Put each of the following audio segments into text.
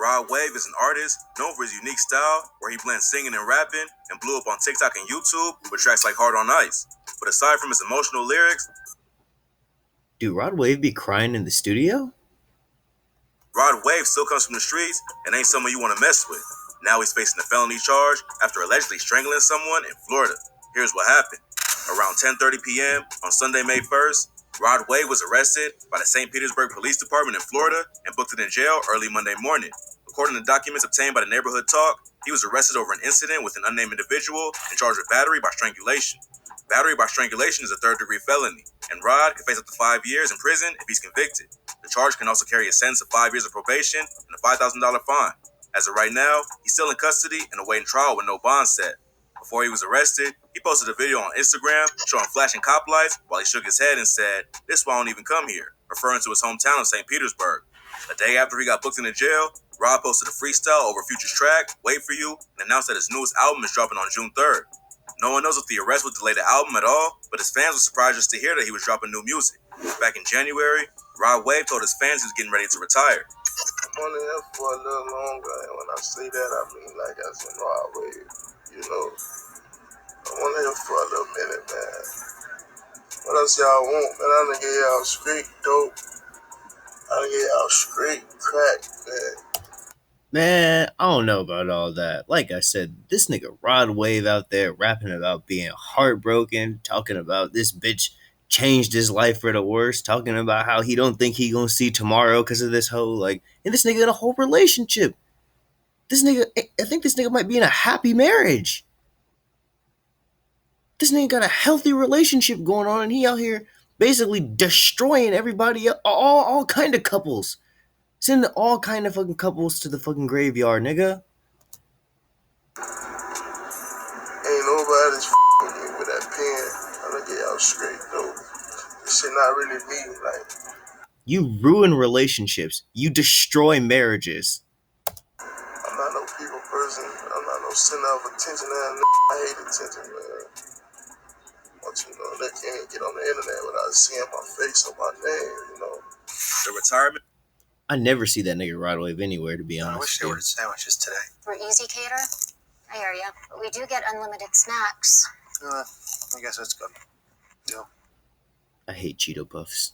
Rod Wave is an artist known for his unique style where he blends singing and rapping and blew up on TikTok and YouTube with tracks like Hard on Ice. But aside from his emotional lyrics, Do Rod Wave be crying in the studio? Rod Wave still comes from the streets and ain't someone you want to mess with. Now he's facing a felony charge after allegedly strangling someone in Florida. Here's what happened. Around 10:30 p.m. on Sunday, May 1st, Rod Wave was arrested by the St. Petersburg Police Department in Florida and booked in jail early Monday morning. According to documents obtained by the Neighborhood Talk, he was arrested over an incident with an unnamed individual and charged with battery by strangulation. Battery by strangulation is a third-degree felony, and Rod can face up to 5 years in prison if he's convicted. The charge can also carry a sentence of 5 years of probation and a $5,000 fine. As of right now, he's still in custody and awaiting trial with no bond set. Before he was arrested, he posted a video on Instagram showing flashing cop lights while he shook his head and said, "This is why I don't even come here," referring to his hometown of St. Petersburg. A day after he got booked into jail, Rod posted a freestyle over Future's track, Wait For You, and announced that his newest album is dropping on June 3rd. No one knows if the arrest would delay the album at all, but his fans were surprised just to hear that he was dropping new music. Back in January, Rod Wave told his fans he was getting ready to retire. I'm only here for a little longer, and when I say that, I mean like as in Rod Wave, you know. I'm only here for a little minute, man. What else y'all want, man? I done get y'all straight dope. I done get y'all straight crack, man. Man, I don't know about all that. Like I said, this nigga Rod Wave out there rapping about being heartbroken, talking about this bitch changed his life for the worse, talking about how he don't think he gonna see tomorrow because of this whole, like, and this nigga in a whole relationship. This nigga, I think this nigga might be in a happy marriage. This nigga got a healthy relationship going on, and he out here basically destroying everybody, all kind of couples. Send all kind of fucking couples to the fucking graveyard, nigga. Ain't nobody's with me with that pen. I done get y'all straight dope. This shit not really me, like. You ruin relationships. You destroy marriages. I'm not no people person. I'm not no center of attention. I hate attention, man. But you know, they can't get on the internet without seeing my face or my name, you know. The retirement. I never see that nigga Rod Wave anywhere, to be honest. I wish they ordered sandwiches today. We're Easy Cater. I hear ya. But we do get unlimited snacks. I guess that's good. Yeah. I hate Cheeto Puffs.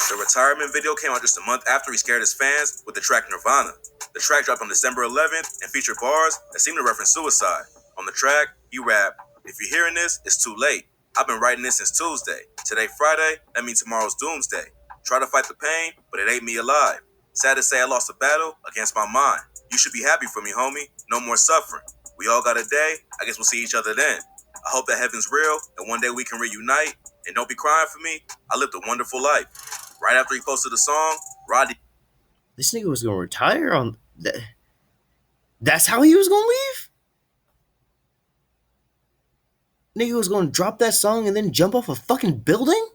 The retirement video came out just a month after he scared his fans with the track Nirvana. The track dropped on December 11th and featured bars that seem to reference suicide. On the track, he rapped, "If you're hearing this, it's too late. I've been writing this since Tuesday. Today, Friday, that means tomorrow's doomsday. Try to fight the pain, but it ain't me alive. Sad to say I lost a battle against my mind. You should be happy for me, homie. No more suffering. We all got a day. I guess we'll see each other then. I hope that heaven's real and one day we can reunite. And don't be crying for me. I lived a wonderful life." Right after he posted the song, Roddy. This nigga was gonna retire on that. That's how he was gonna leave? Nigga was gonna drop that song and then jump off a fucking building?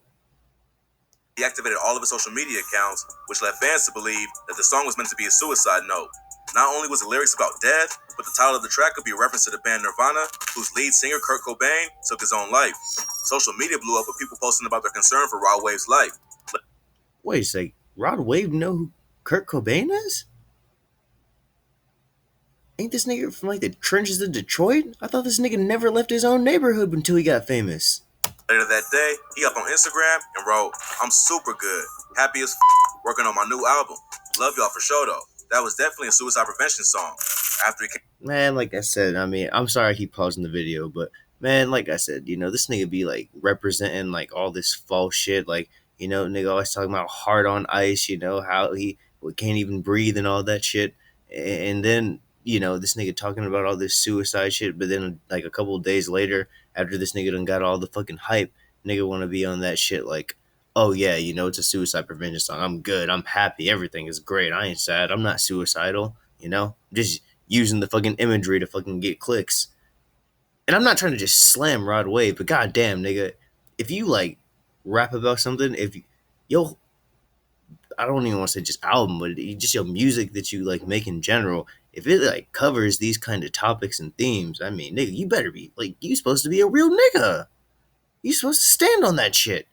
He activated all of his social media accounts, which led fans to believe that the song was meant to be a suicide note. Not only was the lyrics about death, but the title of the track could be a reference to the band Nirvana, whose lead singer Kurt Cobain took his own life. Social media blew up with people posting about their concern for Rod Wave's life. Wait a sec, Rod Wave know who Kurt Cobain is? Ain't this nigga from like the trenches of Detroit? I thought this nigga never left his own neighborhood until he got famous. Later that day, he up on Instagram and wrote, "I'm super good, happy as working on my new album. Love y'all for sure though. That was definitely a suicide prevention song." After he came, Man, like I said, I mean, I'm sorry I keep pausing the video, but man, like I said, you know, this nigga be like representing like all this false shit, like, you know, nigga always talking about Hard on Ice, you know, how he can't even breathe and all that shit. And then, you know, this nigga talking about all this suicide shit, but then like a couple of days later, after this nigga done got all the fucking hype, nigga want to be on that shit like, oh yeah, you know, it's a suicide prevention song. I'm good. I'm happy. Everything is great. I ain't sad. I'm not suicidal, you know? Just using the fucking imagery to fucking get clicks. And I'm not trying to just slam Rod Wave, but goddamn, nigga, if you like rap about something, if you, yo, I don't even want to say just album, but just your music that you like make in general, if it like covers these kind of topics and themes, I mean, nigga, you better be like, you supposed to be a real nigga. You supposed to stand on that shit.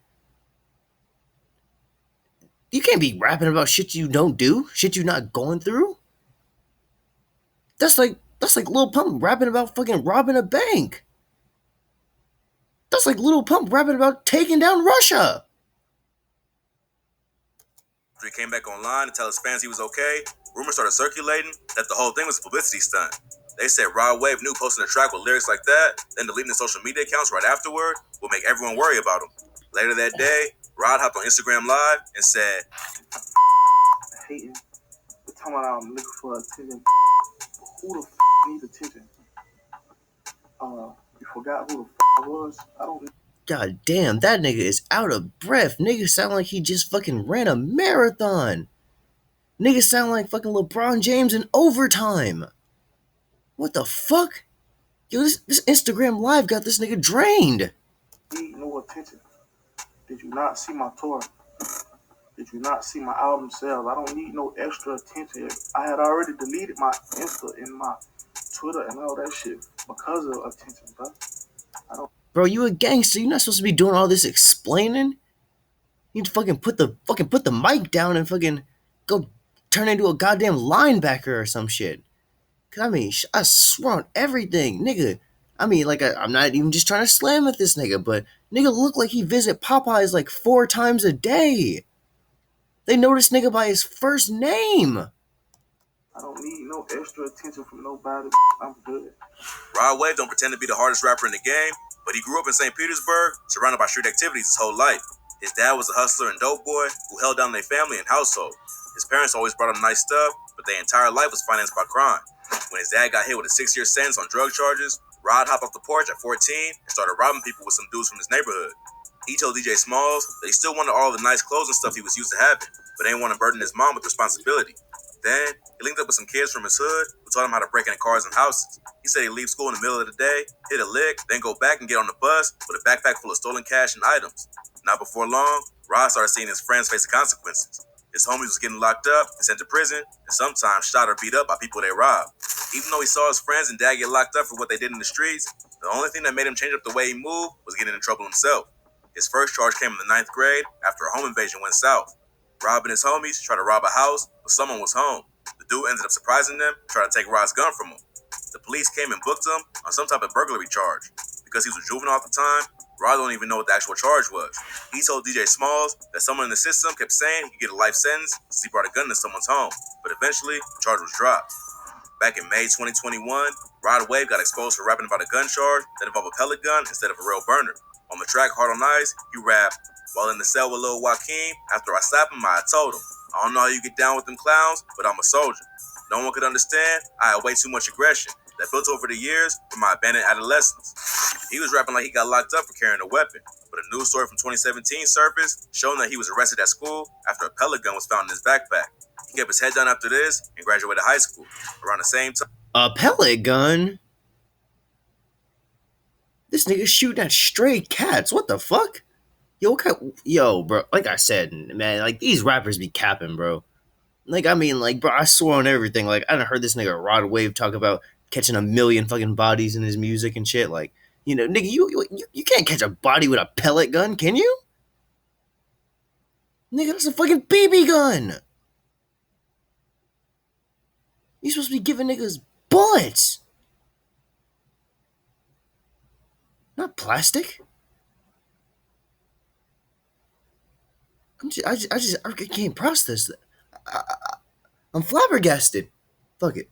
You can't be rapping about shit you don't do, shit you're not going through. That's like Lil Pump rapping about fucking robbing a bank. That's like Lil Pump rapping about taking down Russia. After he came back online to tell his fans he was okay, rumors started circulating that the whole thing was a publicity stunt. They said Rod Wave knew posting a track with lyrics like that, then deleting the social media accounts right afterward, would make everyone worry about him. Later that day, Rod hopped on Instagram Live and said, Hating. The time I'm looking for attention. Who the needs attention? You forgot who the I was? I don't. God damn, that nigga is out of breath. Nigga sound like he just fucking ran a marathon. Nigga sound like fucking LeBron James in overtime. What the fuck? Yo, this Instagram Live got this nigga drained. Need no attention. Did you not see my tour? Did you not see my album sales? I don't need no extra attention. I had already deleted my Insta and my Twitter and all that shit because of attention, bro. Bro, you a gangster. You're not supposed to be doing all this explaining. You need to fucking put the mic down and fucking go turn into a goddamn linebacker or some shit. Cause I mean, I swear on everything, nigga. I mean, like, I'm not even just trying to slam at this nigga, but nigga look like he visit Popeyes like 4 times a day. They know this nigga by his first name. I don't need no extra attention from nobody. I'm good. Rod Wave don't pretend to be the hardest rapper in the game, but he grew up in St. Petersburg, surrounded by street activities his whole life. His dad was a hustler and dope boy who held down their family and household. His parents always brought him nice stuff, but their entire life was financed by crime. When his dad got hit with a 6-year sentence on drug charges, Rod hopped off the porch at 14 and started robbing people with some dudes from his neighborhood. He told DJ Smalls that he still wanted all the nice clothes and stuff he was used to having, but didn't want to burden his mom with responsibility. Then, he linked up with some kids from his hood who taught him how to break into cars and houses. He said he'd leave school in the middle of the day, hit a lick, then go back and get on the bus with a backpack full of stolen cash and items. Not before long, Rod started seeing his friends face the consequences. His homies was getting locked up and sent to prison, and sometimes shot or beat up by people they robbed. Even though he saw his friends and dad get locked up for what they did in the streets, the only thing that made him change up the way he moved was getting in trouble himself. His first charge came in the 9th grade after a home invasion went south. Rob and his homies tried to rob a house, but someone was home. The dude ended up surprising them and tried to take Rod's gun from him. The police came and booked him on some type of burglary charge. Because he was a juvenile at the time, Rod don't even know what the actual charge was. He told DJ Smalls that someone in the system kept saying he could get a life sentence since he brought a gun to someone's home, but eventually the charge was dropped. Back in May 2021, Rod Wave got exposed for rapping about a gun charge that involved a pellet gun instead of a real burner. On the track Hard on Ice, he rapped, "While in the cell with Lil Joaquin, after I slapped him, I told him, I don't know how you get down with them clowns, but I'm a soldier. No one could understand, I had way too much aggression that built over the years from my abandoned adolescence." He was rapping like he got locked up for carrying a weapon, but a news story from 2017 surfaced showing that he was arrested at school after a pellet gun was found in his backpack. He kept his head down after this and graduated high school. Around the same time, A pellet gun? This nigga shooting at stray cats. What the fuck? Yo, bro. Like I said, man, like these rappers be capping, bro. Like, I mean, like, bro, I swear on everything. Like, I done heard this nigga Rod Wave talk about catching 1,000,000 fucking bodies in his music and shit. Like, you know, nigga, you can't catch a body with a pellet gun, can you? Nigga, that's a fucking BB gun. You supposed to be giving niggas bullets, not plastic. I can't process that. I'm flabbergasted. Fuck it.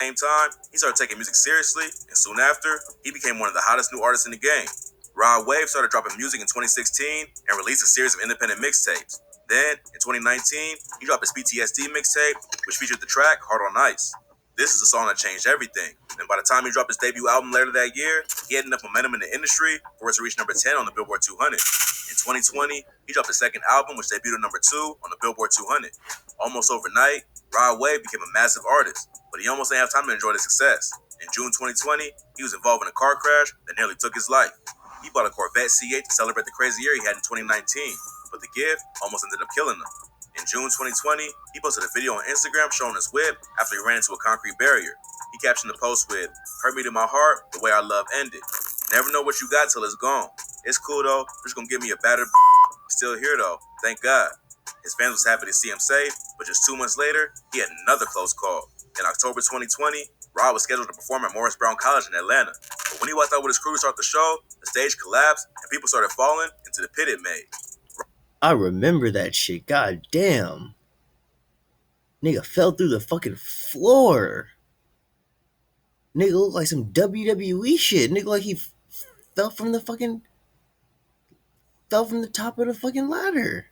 same time, he started taking music seriously, and soon after, he became one of the hottest new artists in the game. Rod Wave started dropping music in 2016 and released a series of independent mixtapes. Then, in 2019, he dropped his PTSD mixtape, which featured the track Hard on Ice. This is a song that changed everything, and by the time he dropped his debut album later that year, he had enough momentum in the industry for it to reach number 10 on the Billboard 200. In 2020, he dropped his second album, which debuted at number 2 on the Billboard 200. Almost overnight, Rod Wave became a massive artist, but he almost didn't have time to enjoy the success. In June 2020, he was involved in a car crash that nearly took his life. He bought a Corvette C8 to celebrate the crazy year he had in 2019, but the gift almost ended up killing him. In June 2020, he posted a video on Instagram showing his whip after he ran into a concrete barrier. He captioned the post with, "Hurt me to my heart, the way our love ended. Never know what you got till it's gone. It's cool though, just gonna give me a better still here though, thank God." His fans was happy to see him safe, but just 2 months later, he had another close call. In October 2020, Rod was scheduled to perform at Morris Brown College in Atlanta. But when he walked out with his crew to start the show, the stage collapsed and people started falling into the pit it made. I remember that shit. God damn. Nigga fell through the fucking floor. Nigga looked like some WWE shit. Nigga like he fell from the top of the fucking ladder.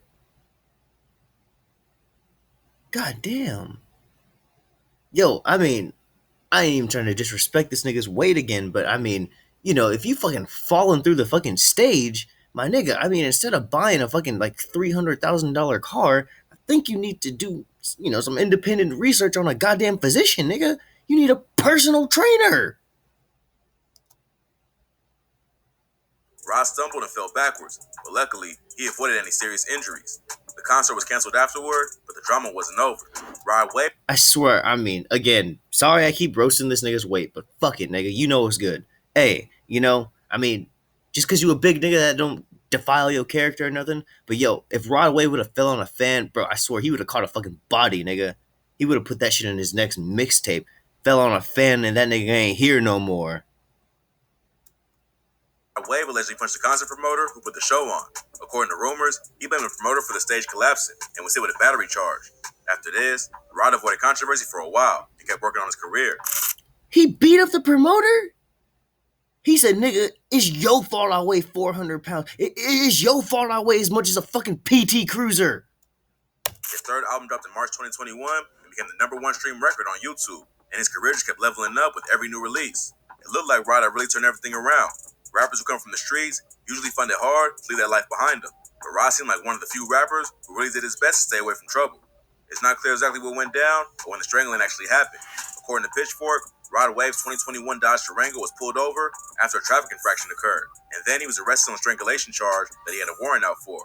God damn. Yo, I mean, I ain't even trying to disrespect this nigga's weight again, but I mean, if you fucking falling through the fucking stage, my nigga, I mean, instead of buying a fucking like $300,000 car, I think you need to do, some independent research on a goddamn physician, nigga. You need a personal trainer. Rod stumbled and fell backwards, but luckily, he avoided any serious injuries. The concert was canceled afterward, but the drama wasn't over. Rod waved. I swear, I mean, again, sorry I keep roasting this nigga's weight, but fuck it, nigga. You know it's good. Hey, I mean, just because you a big nigga that don't defile your character or nothing, but yo, if Rod Wave would have fell on a fan, bro, I swear he would have caught a fucking body, nigga. He would have put that shit in his next mixtape. Fell on a fan and that nigga ain't here no more. Wave allegedly punched the concert promoter who put the show on. According to rumors, he blamed the promoter for the stage collapsing and was hit with a battery charge. After this, Rod avoided controversy for a while and kept working on his career. He beat up the promoter? He said, nigga, it's your fault I weigh 400 pounds. It's your fault I weigh as much as a fucking PT Cruiser. His third album dropped in March 2021 and became the #1 stream record on YouTube, and his career just kept leveling up with every new release. It looked like Rod had really turned everything around. Rappers who come from the streets usually find it hard to leave that life behind them, but Rod seemed like one of the few rappers who really did his best to stay away from trouble. It's not clear exactly what went down or when the strangling actually happened. According to Pitchfork, Rod Wave's 2021 Dodge Durango was pulled over after a traffic infraction occurred, and then he was arrested on a strangulation charge that he had a warrant out for.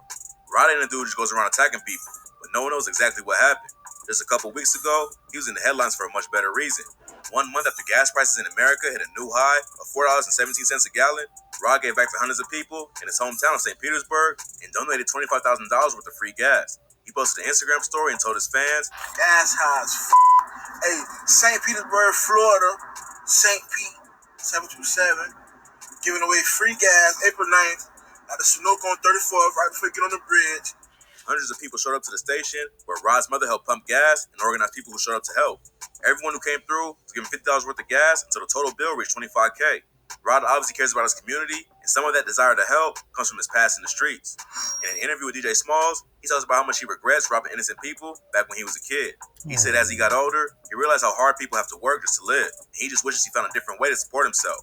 Rod ain't a dude who just goes around attacking people, but no one knows exactly what happened. Just a couple weeks ago, he was in the headlines for a much better reason. 1 month after gas prices in America hit a new high of $4.17 a gallon, Rod gave back to hundreds of people in his hometown of St. Petersburg and donated $25,000 worth of free gas. He posted an Instagram story and told his fans, Gas high as Hey, St. Petersburg, Florida, St. Pete, 727, giving away free gas April 9th at the Sunoco on 34th, right before you get on the bridge. Hundreds of people showed up to the station where Rod's mother helped pump gas and organize people who showed up to help. Everyone who came through was given $50 worth of gas until the total bill reached $25K. Rod obviously cares about his community, and some of that desire to help comes from his past in the streets. In an interview with DJ Smalls, he talks about how much he regrets robbing innocent people back when he was a kid. He said as he got older, he realized how hard people have to work just to live. He just wishes he found a different way to support himself.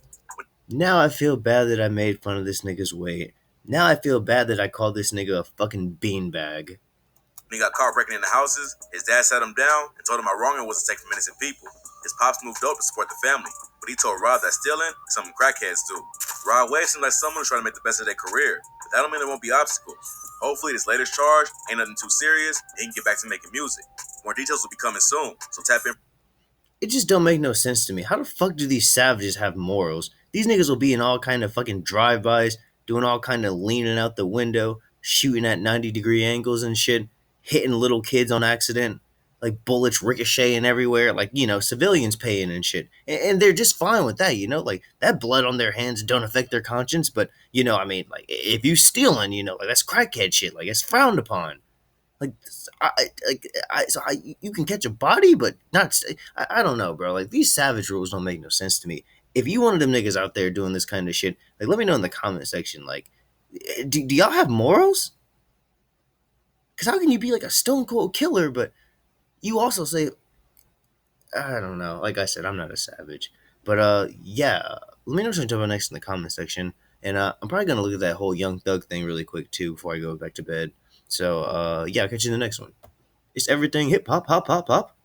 Now I feel bad that I made fun of this nigga's weight. Now I feel bad that I called this nigga a fucking beanbag. When he got caught breaking into houses, his dad sat him down and told him how wrong it was to take from innocent people. His pops moved dope to support the family, but he told Rod that stealing is something crackheads do. Rod Wave seems like someone who's trying to make the best of their career, but that don't mean there won't be obstacles. Hopefully this latest charge ain't nothing too serious and he can get back to making music. More details will be coming soon, so tap in. It just don't make no sense to me. How the fuck do these savages have morals? These niggas will be in all kind of fucking drive-bys, doing all kind of leaning out the window, shooting at 90-degree angles and shit, hitting little kids on accident, like bullets ricocheting everywhere, like, civilians paying and shit. And they're just fine with that, like that blood on their hands don't affect their conscience, but, I mean, like, if you stealing, like that's crackhead shit, like it's frowned upon. Like, you can catch a body, but not. I don't know, bro. Like, these savage rules don't make no sense to me. If you one of them niggas out there doing this kind of shit, like, let me know in the comment section. Like, do y'all have morals? Because how can you be like a stone cold killer, but you also say, I don't know. Like I said, I'm not a savage, but yeah. Let me know what you're talking about next in the comment section, and I'm probably gonna look at that whole Young Thug thing really quick too before I go back to bed. So, yeah, I'll catch you in the next one. It's everything hip hop, hop, hop, hop.